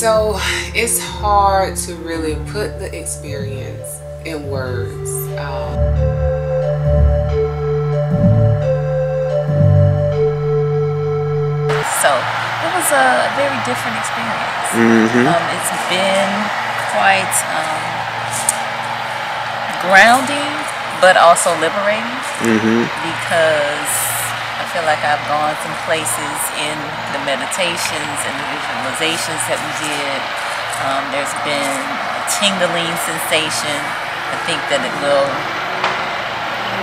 So it's hard to really put the experience in words. So it was a very different experience. It's been quite grounding, but also liberating, because I feel like I've gone some places in the meditations and the visualizations that we did. There's been a tingling sensation. I think that it will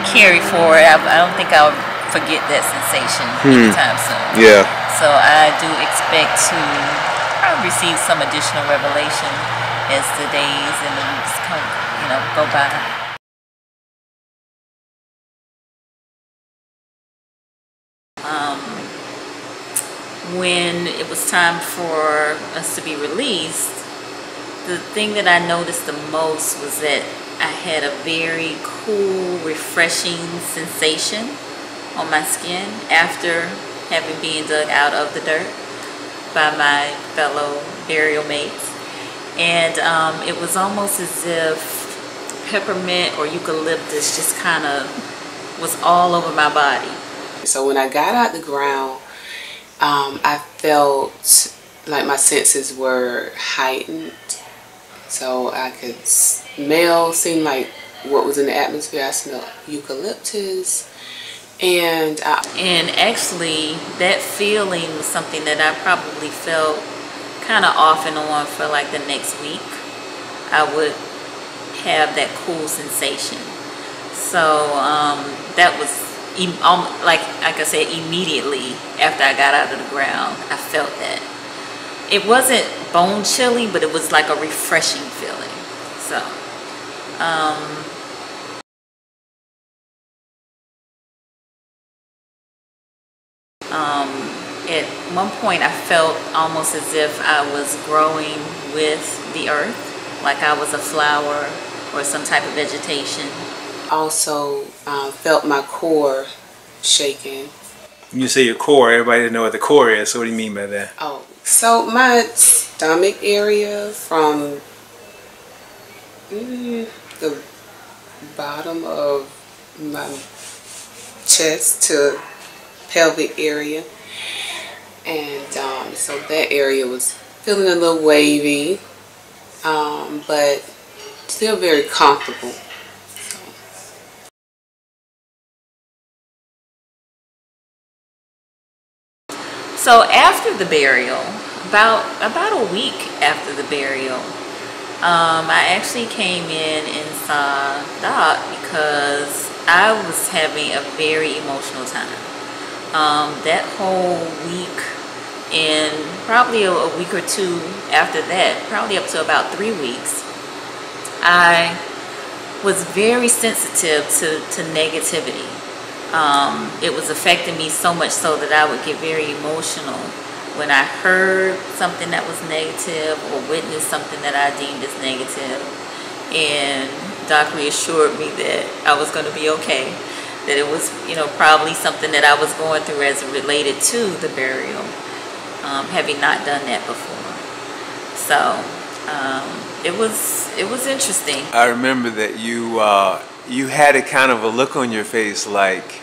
carry forward. I don't think I'll forget that sensation anytime soon. Yeah. So I do expect to probably receive some additional revelation as the days and the weeks come, go by. When it was time for us to be released, the thing that I noticed the most was that I had a very cool, refreshing sensation on my skin after having been dug out of the dirt by my fellow burial mates. And it was almost as if peppermint or eucalyptus just kind of was all over my body. So when I got out the ground, I felt like my senses were heightened. So I could smell, seemed like what was in the atmosphere. I smelled eucalyptus. And actually that feeling was something that I probably felt kind of off and on for like the next week. I would have that cool sensation. So that was like I said, immediately after I got out of the ground, I felt that. It wasn't bone chilling, but it was like a refreshing feeling. So at one point I felt almost as if I was growing with the earth, like I was a flower or some type of vegetation. Also felt my core shaking. When you say your core, everybody doesn't know what the core is, so what do you mean by that? Oh, so my stomach area from the bottom of my chest to pelvic area, and so that area was feeling a little wavy, but still very comfortable. So after the burial, about a week after the burial, I actually came in and saw Doc because I was having a very emotional time. That whole week and probably a week or two after that, probably up to about 3 weeks, I was very sensitive to negativity. It was affecting me so much so that I would get very emotional when I heard something that was negative or witnessed something that I deemed as negative. And Doc reassured me that I was going to be okay, that it was, probably something that I was going through as related to the burial, having not done that before. So it was interesting. I remember that you had a kind of a look on your face like,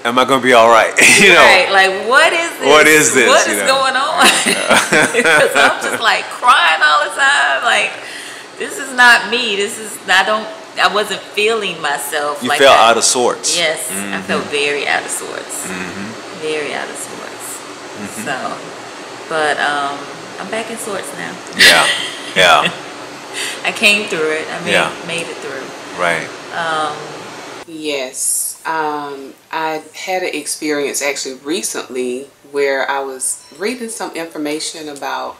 am I going to be all right? Right, like what is this? What is this? What is going on? Because I'm just like crying all the time. Like, this is not me. I wasn't feeling myself. You like felt out of sorts. Yes, I felt very out of sorts. Very out of sorts. So, but I'm back in sorts now. Yeah, yeah. I came through it. I made it through. Right. Yes, I had an experience actually recently where I was reading some information about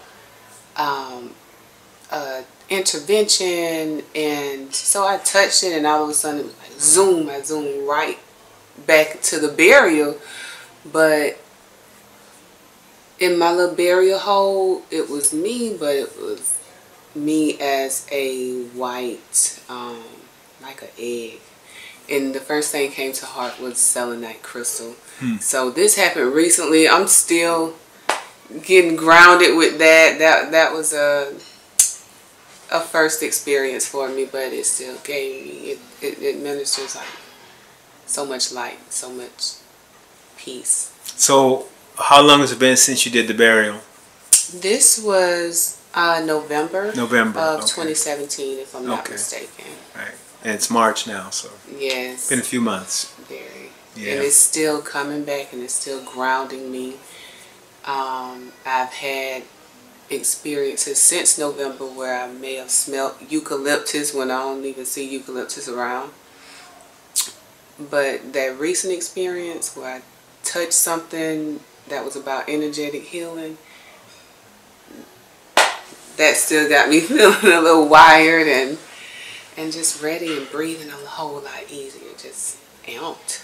intervention, and so I touched it, and all of a sudden, I zoomed right back to the burial, but in my little burial hole, it was me, but it was me as a white, like an egg. And the first thing came to heart was selenite crystal. So this happened recently. I'm still getting grounded with that was a first experience for me, but it still gave me, it ministers like so much light, so much peace. So how long has it been since you did the burial? This was November of okay. 2017, if I'm not mistaken. Right. And it's March now, so yes, it's been a few months. Very. Yeah. And it's still coming back, and it's still grounding me. I've had experiences since November where I may have smelled eucalyptus when I don't even see eucalyptus around. But that recent experience where I touched something that was about energetic healing, that still got me feeling a little wired and just ready and breathing a whole lot easier, just amped.